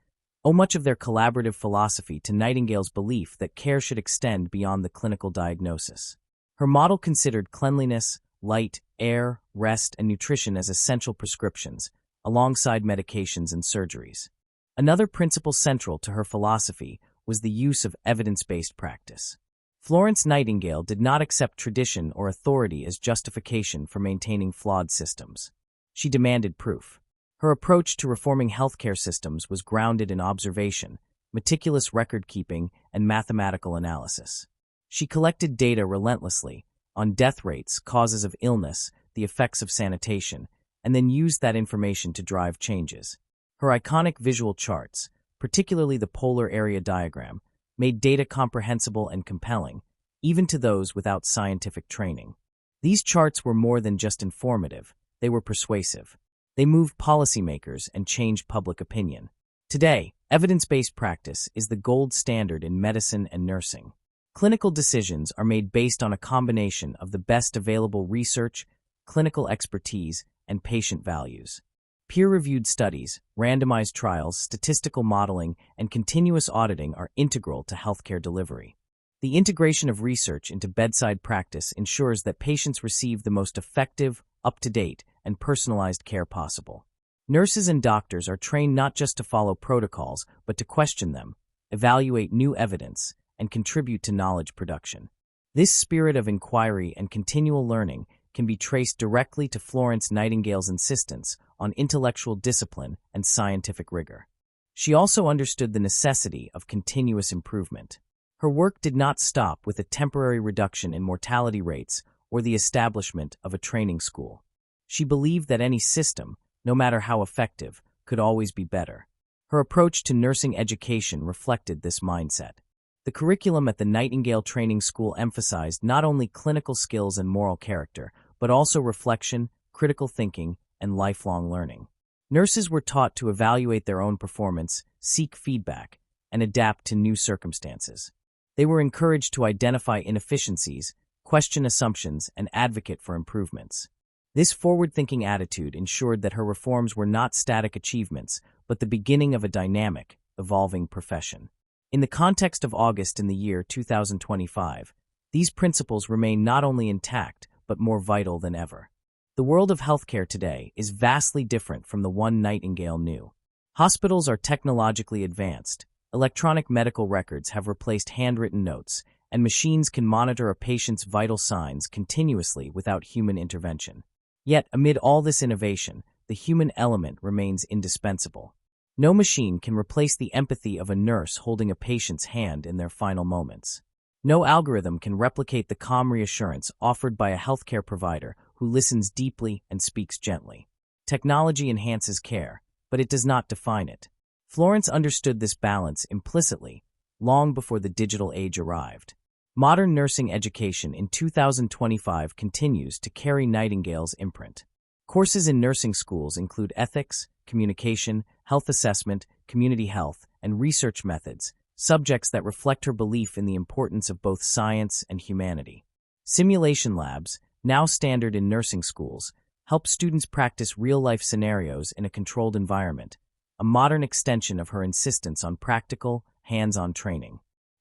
owe much of their collaborative philosophy to Nightingale's belief that care should extend beyond the clinical diagnosis. Her model considered cleanliness, light, air, rest, and nutrition as essential prescriptions, alongside medications and surgeries. Another principle central to her philosophy was the use of evidence-based practice. Florence Nightingale did not accept tradition or authority as justification for maintaining flawed systems. She demanded proof. Her approach to reforming healthcare systems was grounded in observation, meticulous record-keeping, and mathematical analysis. She collected data relentlessly on death rates, causes of illness, the effects of sanitation, and then used that information to drive changes. Her iconic visual charts, particularly the polar area diagram, made data comprehensible and compelling, even to those without scientific training. These charts were more than just informative, they were persuasive. They moved policymakers and changed public opinion. Today, evidence-based practice is the gold standard in medicine and nursing. Clinical decisions are made based on a combination of the best available research, clinical expertise, and patient values. Peer-reviewed studies, randomized trials, statistical modeling, and continuous auditing are integral to healthcare delivery. The integration of research into bedside practice ensures that patients receive the most effective, up-to-date, and personalized care possible. Nurses and doctors are trained not just to follow protocols, but to question them, evaluate new evidence, and contribute to knowledge production. This spirit of inquiry and continual learning can be traced directly to Florence Nightingale's insistence on intellectual discipline and scientific rigor. She also understood the necessity of continuous improvement. Her work did not stop with a temporary reduction in mortality rates or the establishment of a training school. She believed that any system, no matter how effective, could always be better. Her approach to nursing education reflected this mindset. The curriculum at the Nightingale Training School emphasized not only clinical skills and moral character, but also reflection, critical thinking, and lifelong learning. Nurses were taught to evaluate their own performance, seek feedback, and adapt to new circumstances. They were encouraged to identify inefficiencies, question assumptions, and advocate for improvements. This forward-thinking attitude ensured that her reforms were not static achievements, but the beginning of a dynamic, evolving profession. In the context of August in the year 2025, these principles remain not only intact, but more vital than ever. The world of healthcare today is vastly different from the one Nightingale knew. Hospitals are technologically advanced, electronic medical records have replaced handwritten notes, and machines can monitor a patient's vital signs continuously without human intervention. Yet, amid all this innovation, the human element remains indispensable. No machine can replace the empathy of a nurse holding a patient's hand in their final moments. No algorithm can replicate the calm reassurance offered by a healthcare provider who listens deeply and speaks gently. Technology enhances care, but it does not define it. Florence understood this balance implicitly, long before the digital age arrived. Modern nursing education in 2025 continues to carry Nightingale's imprint. Courses in nursing schools include ethics, communication, health assessment, community health, and research methods, subjects that reflect her belief in the importance of both science and humanity. Simulation labs, now standard in nursing schools, help students practice real-life scenarios in a controlled environment, a modern extension of her insistence on practical, hands-on training.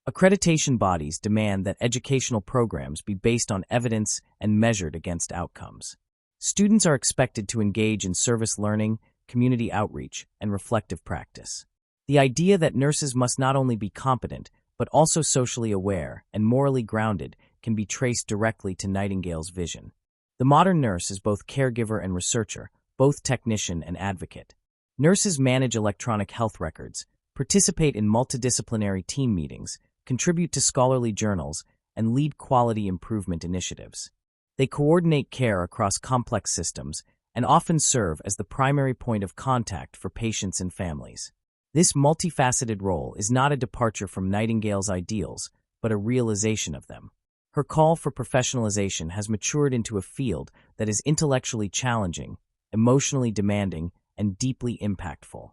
Accreditation bodies demand that educational programs be based on evidence and measured against outcomes. Students are expected to engage in service learning, community outreach, and reflective practice. The idea that nurses must not only be competent, but also socially aware and morally grounded can be traced directly to Nightingale's vision. The modern nurse is both caregiver and researcher, both technician and advocate. Nurses manage electronic health records, participate in multidisciplinary team meetings, contribute to scholarly journals, and lead quality improvement initiatives. They coordinate care across complex systems and often serve as the primary point of contact for patients and families. This multifaceted role is not a departure from Nightingale's ideals, but a realization of them. Her call for professionalization has matured into a field that is intellectually challenging, emotionally demanding, and deeply impactful.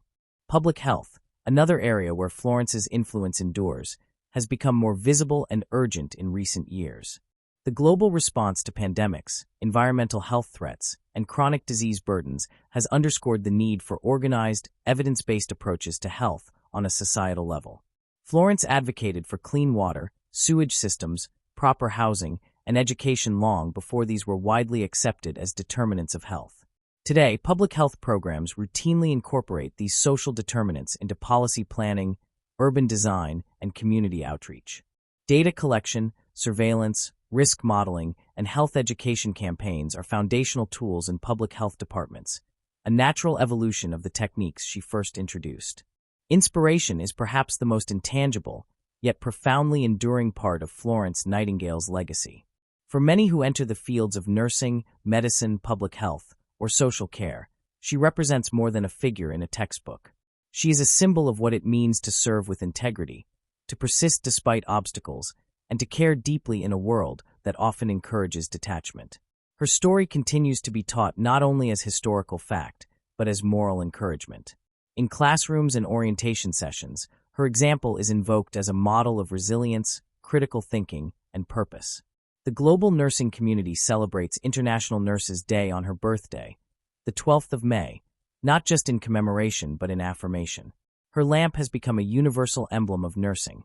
Public health, another area where Florence's influence endures, has become more visible and urgent in recent years. The global response to pandemics, environmental health threats, and chronic disease burdens has underscored the need for organized, evidence-based approaches to health on a societal level. Florence advocated for clean water, sewage systems, proper housing, and education long before these were widely accepted as determinants of health. Today, public health programs routinely incorporate these social determinants into policy planning, urban design, and community outreach. Data collection, surveillance, risk modeling, and health education campaigns are foundational tools in public health departments, a natural evolution of the techniques she first introduced. Inspiration is perhaps the most intangible, yet profoundly enduring part of Florence Nightingale's legacy. For many who enter the fields of nursing, medicine, public health, or social care, she represents more than a figure in a textbook. She is a symbol of what it means to serve with integrity, to persist despite obstacles, and to care deeply in a world that often encourages detachment. Her story continues to be taught not only as historical fact, but as moral encouragement. In classrooms and orientation sessions, her example is invoked as a model of resilience, critical thinking, and purpose. The global nursing community celebrates International Nurses Day on her birthday, the 12th of May, not just in commemoration but in affirmation. Her lamp has become a universal emblem of nursing,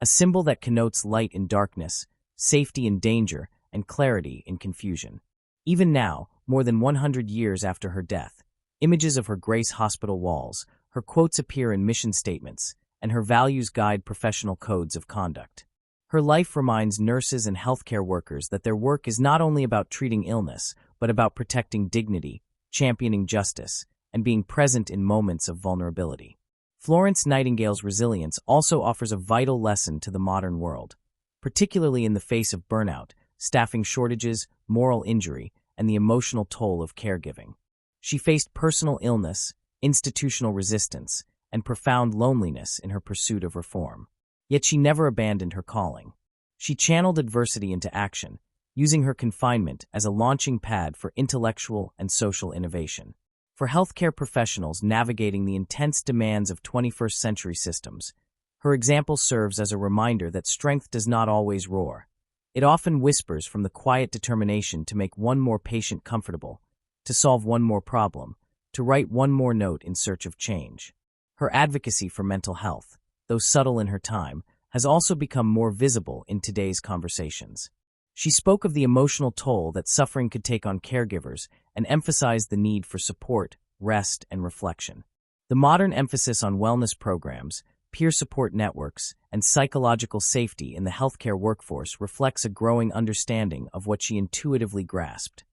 a symbol that connotes light in darkness, safety in danger, and clarity in confusion. Even now, more than 100 years after her death, images of her grace hospital walls, her quotes appear in mission statements, and her values guide professional codes of conduct. Her life reminds nurses and healthcare workers that their work is not only about treating illness, but about protecting dignity, championing justice, and being present in moments of vulnerability. Florence Nightingale's resilience also offers a vital lesson to the modern world, particularly in the face of burnout, staffing shortages, moral injury, and the emotional toll of caregiving. She faced personal illness, institutional resistance, and profound loneliness in her pursuit of reform. Yet she never abandoned her calling. She channeled adversity into action, using her confinement as a launching pad for intellectual and social innovation. For healthcare professionals navigating the intense demands of 21st century systems, her example serves as a reminder that strength does not always roar. It often whispers from the quiet determination to make one more patient comfortable, to solve one more problem, to write one more note in search of change. Her advocacy for mental health, though subtle in her time, has also become more visible in today's conversations. She spoke of the emotional toll that suffering could take on caregivers and emphasized the need for support, rest, and reflection. The modern emphasis on wellness programs, peer support networks, and psychological safety in the healthcare workforce reflects a growing understanding of what she intuitively grasped: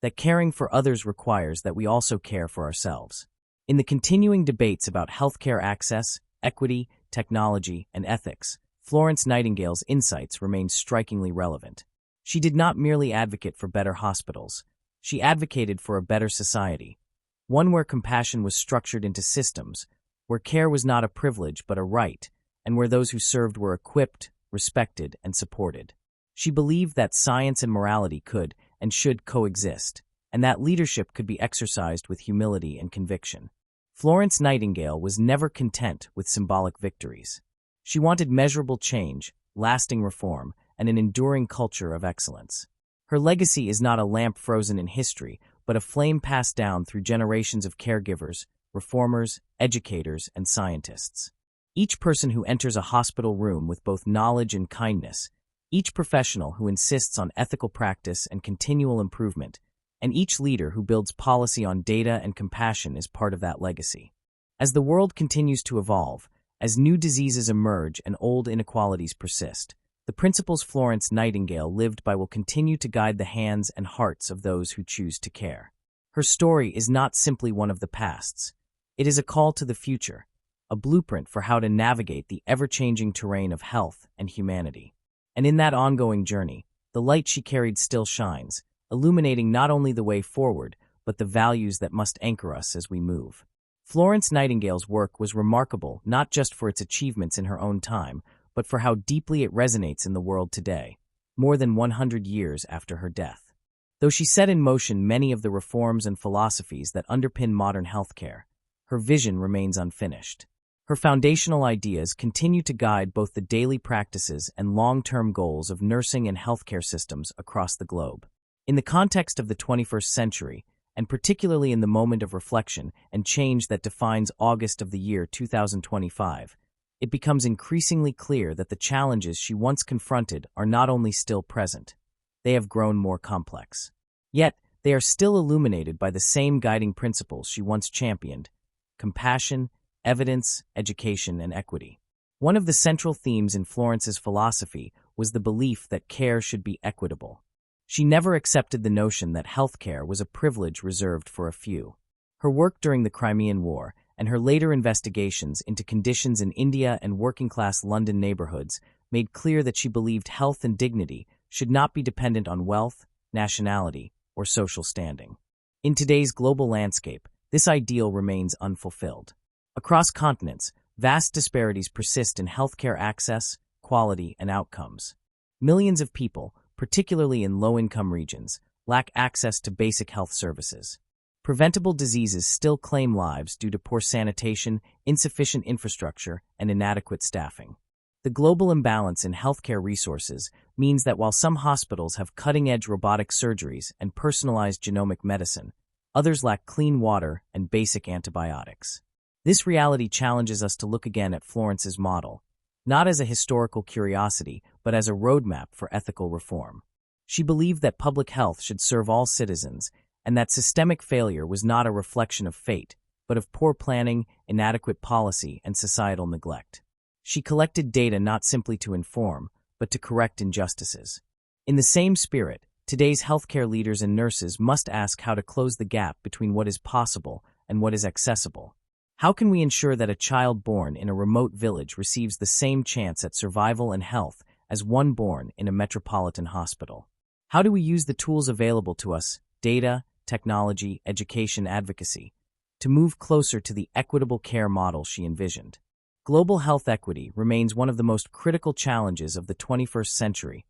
that caring for others requires that we also care for ourselves. In the continuing debates about healthcare access, equity, technology, and ethics, Florence Nightingale's insights remain strikingly relevant. She did not merely advocate for better hospitals. She advocated for a better society, one where compassion was structured into systems, where care was not a privilege but a right, and where those who served were equipped, respected, and supported. She believed that science and morality could and should coexist, and that leadership could be exercised with humility and conviction. Florence Nightingale was never content with symbolic victories. She wanted measurable change, lasting reform, and an enduring culture of excellence. Her legacy is not a lamp frozen in history, but a flame passed down through generations of caregivers, reformers, educators, and scientists. Each person who enters a hospital room with both knowledge and kindness, each professional who insists on ethical practice and continual improvement, and each leader who builds policy on data and compassion is part of that legacy. As the world continues to evolve, as new diseases emerge and old inequalities persist, the principles Florence Nightingale lived by will continue to guide the hands and hearts of those who choose to care. Her story is not simply one of the past's. It is a call to the future, a blueprint for how to navigate the ever-changing terrain of health and humanity. And in that ongoing journey, the light she carried still shines, illuminating not only the way forward, but the values that must anchor us as we move. Florence Nightingale's work was remarkable not just for its achievements in her own time, but for how deeply it resonates in the world today, more than 100 years after her death. Though she set in motion many of the reforms and philosophies that underpin modern healthcare, her vision remains unfinished. Her foundational ideas continue to guide both the daily practices and long-term goals of nursing and healthcare systems across the globe. In the context of the 21st century, and particularly in the moment of reflection and change that defines August of the year 2025, it becomes increasingly clear that the challenges she once confronted are not only still present, they have grown more complex. Yet, they are still illuminated by the same guiding principles she once championed: compassion, evidence, education, and equity. One of the central themes in Florence's philosophy was the belief that care should be equitable. She never accepted the notion that healthcare was a privilege reserved for a few. Her work during the Crimean War and her later investigations into conditions in India and working-class London neighborhoods made clear that she believed health and dignity should not be dependent on wealth, nationality, or social standing. In today's global landscape, this ideal remains unfulfilled. Across continents, vast disparities persist in healthcare access, quality, and outcomes. Millions of people, particularly in low-income regions, lack access to basic health services. Preventable diseases still claim lives due to poor sanitation, insufficient infrastructure, and inadequate staffing. The global imbalance in healthcare resources means that while some hospitals have cutting-edge robotic surgeries and personalized genomic medicine, others lack clean water and basic antibiotics. This reality challenges us to look again at Florence's model, not as a historical curiosity, but as a roadmap for ethical reform. She believed that public health should serve all citizens, and that systemic failure was not a reflection of fate, but of poor planning, inadequate policy, and societal neglect. She collected data not simply to inform, but to correct injustices. In the same spirit, today's healthcare leaders and nurses must ask how to close the gap between what is possible and what is accessible. How can we ensure that a child born in a remote village receives the same chance at survival and health as one born in a metropolitan hospital? How do we use the tools available to us, data, technology, education, advocacy, to move closer to the equitable care model she envisioned? Global health equity remains one of the most critical challenges of the 21st century,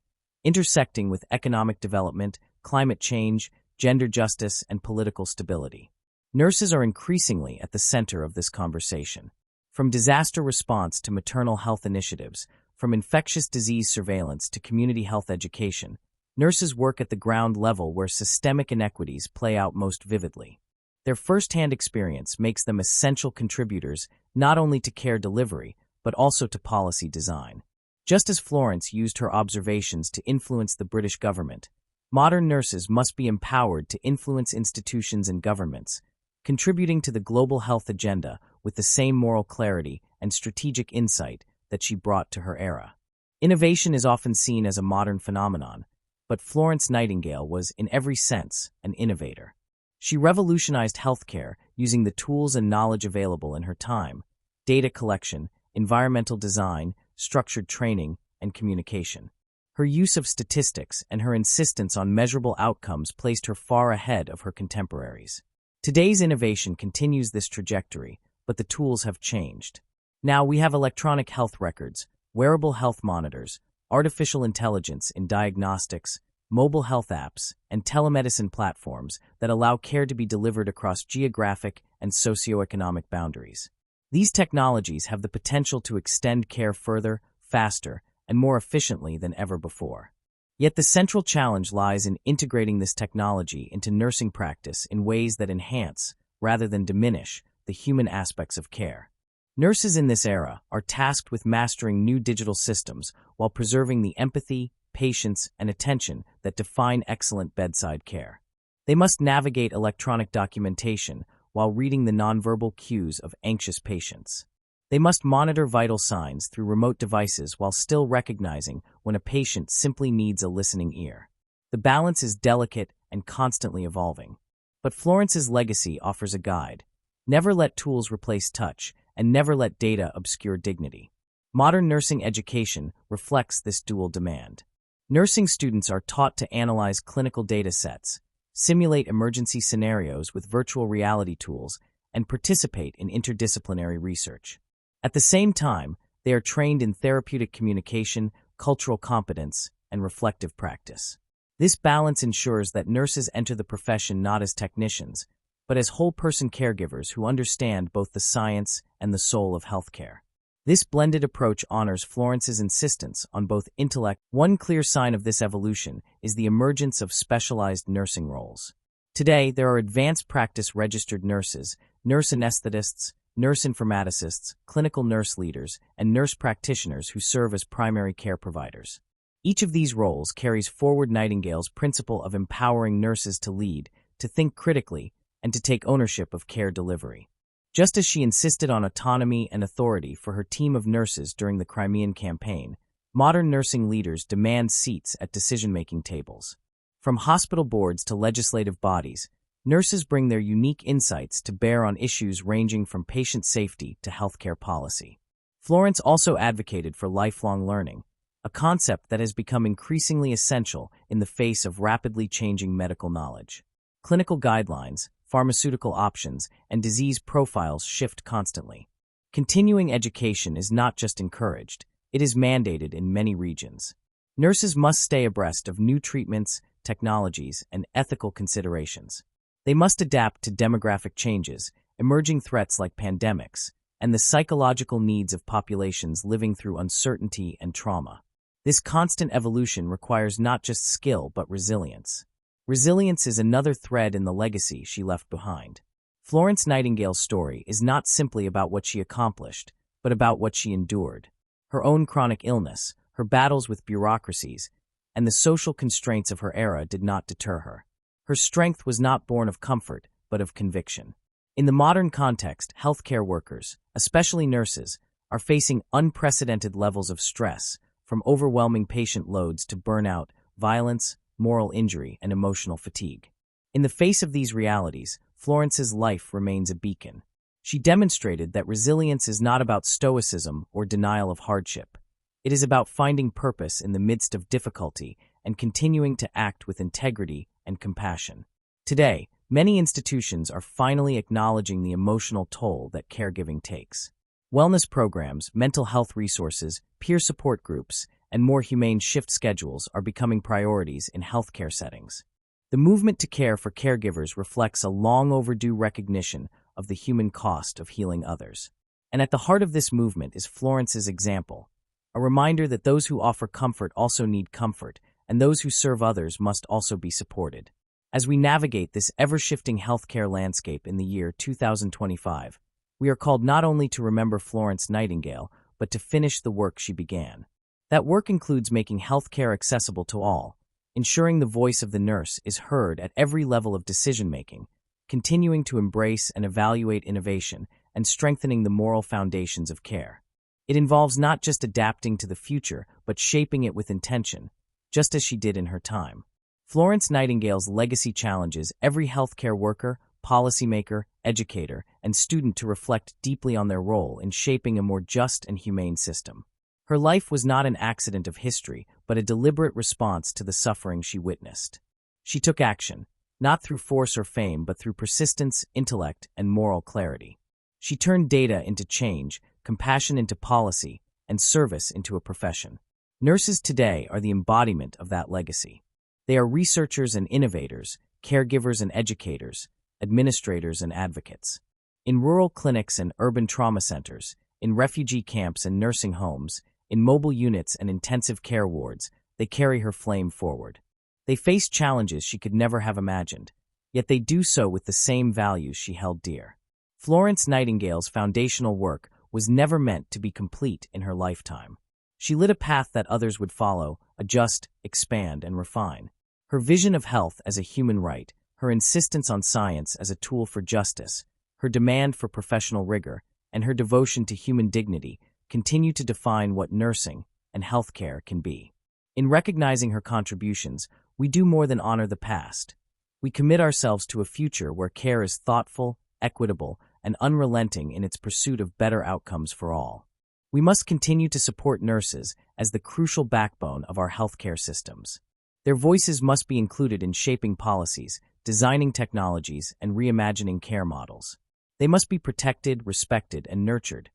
intersecting with economic development, climate change, gender justice, and political stability. Nurses are increasingly at the center of this conversation. From disaster response to maternal health initiatives, from infectious disease surveillance to community health education, nurses work at the ground level where systemic inequities play out most vividly. Their first-hand experience makes them essential contributors not only to care delivery, but also to policy design. Just as Florence used her observations to influence the British government, modern nurses must be empowered to influence institutions and governments, contributing to the global health agenda with the same moral clarity and strategic insight that she brought to her era. Innovation is often seen as a modern phenomenon, but Florence Nightingale was, in every sense, an innovator. She revolutionized healthcare using the tools and knowledge available in her time: data collection, environmental design, structured training, and communication. Her use of statistics and her insistence on measurable outcomes placed her far ahead of her contemporaries. Today's innovation continues this trajectory, but the tools have changed. Now we have electronic health records, wearable health monitors, artificial intelligence in diagnostics, mobile health apps, and telemedicine platforms that allow care to be delivered across geographic and socioeconomic boundaries. These technologies have the potential to extend care further, faster, and more efficiently than ever before. Yet the central challenge lies in integrating this technology into nursing practice in ways that enhance, rather than diminish, the human aspects of care. Nurses in this era are tasked with mastering new digital systems while preserving the empathy, patience, and attention that define excellent bedside care. They must navigate electronic documentation while reading the nonverbal cues of anxious patients. They must monitor vital signs through remote devices while still recognizing when a patient simply needs a listening ear. The balance is delicate and constantly evolving. But Florence's legacy offers a guide: Never let tools replace touch, and never let data obscure dignity. Modern nursing education reflects this dual demand. Nursing students are taught to analyze clinical data sets, simulate emergency scenarios with virtual reality tools, and participate in interdisciplinary research. At the same time, they are trained in therapeutic communication, cultural competence, and reflective practice. This balance ensures that nurses enter the profession not as technicians, but as whole-person caregivers who understand both the science and the soul of healthcare. This blended approach honors Florence's insistence on both intellect. One clear sign of this evolution is the emergence of specialized nursing roles. Today, there are advanced practice registered nurses, nurse anesthetists, nurse informaticists, clinical nurse leaders, and nurse practitioners who serve as primary care providers. Each of these roles carries forward Nightingale's principle of empowering nurses to lead, to think critically, and to take ownership of care delivery. Just as she insisted on autonomy and authority for her team of nurses during the Crimean campaign, modern nursing leaders demand seats at decision-making tables. From hospital boards to legislative bodies, nurses bring their unique insights to bear on issues ranging from patient safety to healthcare policy. Florence also advocated for lifelong learning, a concept that has become increasingly essential in the face of rapidly changing medical knowledge. Clinical guidelines, pharmaceutical options, and disease profiles shift constantly. Continuing education is not just encouraged, it is mandated in many regions. Nurses must stay abreast of new treatments, technologies, and ethical considerations. They must adapt to demographic changes, emerging threats like pandemics, and the psychological needs of populations living through uncertainty and trauma. This constant evolution requires not just skill but resilience. Resilience is another thread in the legacy she left behind. Florence Nightingale's story is not simply about what she accomplished, but about what she endured. Her own chronic illness, her battles with bureaucracies, and the social constraints of her era did not deter her. Her strength was not born of comfort, but of conviction. In the modern context, healthcare workers, especially nurses, are facing unprecedented levels of stress, from overwhelming patient loads to burnout, violence, moral injury, and emotional fatigue. In the face of these realities, Florence's life remains a beacon. She demonstrated that resilience is not about stoicism or denial of hardship. It is about finding purpose in the midst of difficulty and continuing to act with integrity and compassion. Today, many institutions are finally acknowledging the emotional toll that caregiving takes. Wellness programs, mental health resources, peer support groups, and more humane shift schedules are becoming priorities in healthcare settings. The movement to care for caregivers reflects a long overdue recognition of the human cost of healing others. And at the heart of this movement is Florence's example, a reminder that those who offer comfort also need comfort, and those who serve others must also be supported. As we navigate this ever-shifting healthcare landscape in the year 2025, we are called not only to remember Florence Nightingale, but to finish the work she began. That work includes making healthcare accessible to all, ensuring the voice of the nurse is heard at every level of decision-making, continuing to embrace and evaluate innovation, and strengthening the moral foundations of care. It involves not just adapting to the future, but shaping it with intention, just as she did in her time. Florence Nightingale's legacy challenges every healthcare worker, policymaker, educator, and student to reflect deeply on their role in shaping a more just and humane system. Her life was not an accident of history, but a deliberate response to the suffering she witnessed. She took action, not through force or fame, but through persistence, intellect, and moral clarity. She turned data into change, compassion into policy, and service into a profession. Nurses today are the embodiment of that legacy. They are researchers and innovators, caregivers and educators, administrators and advocates. In rural clinics and urban trauma centers, in refugee camps and nursing homes, in mobile units and intensive care wards, they carry her flame forward. They face challenges she could never have imagined, yet they do so with the same values she held dear. Florence Nightingale's foundational work was never meant to be complete in her lifetime. She lit a path that others would follow, adjust, expand, and refine. Her vision of health as a human right, her insistence on science as a tool for justice, her demand for professional rigor, and her devotion to human dignity continue to define what nursing and healthcare can be. In recognizing her contributions, we do more than honor the past. We commit ourselves to a future where care is thoughtful, equitable, and unrelenting in its pursuit of better outcomes for all. We must continue to support nurses as the crucial backbone of our healthcare systems. Their voices must be included in shaping policies, designing technologies, and reimagining care models. They must be protected, respected, and nurtured,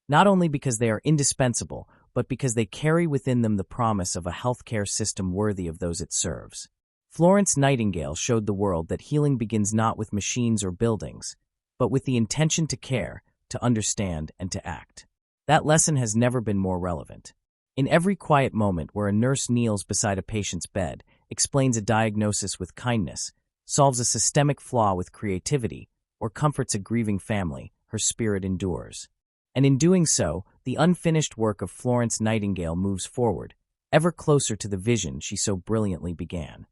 not only because they are indispensable, but because they carry within them the promise of a healthcare system worthy of those it serves. Florence Nightingale showed the world that healing begins not with machines or buildings, but with the intention to care, to understand, and to act. That lesson has never been more relevant. In every quiet moment where a nurse kneels beside a patient's bed, explains a diagnosis with kindness, solves a systemic flaw with creativity, or comforts a grieving family, her spirit endures. And in doing so, the unfinished work of Florence Nightingale moves forward, ever closer to the vision she so brilliantly began.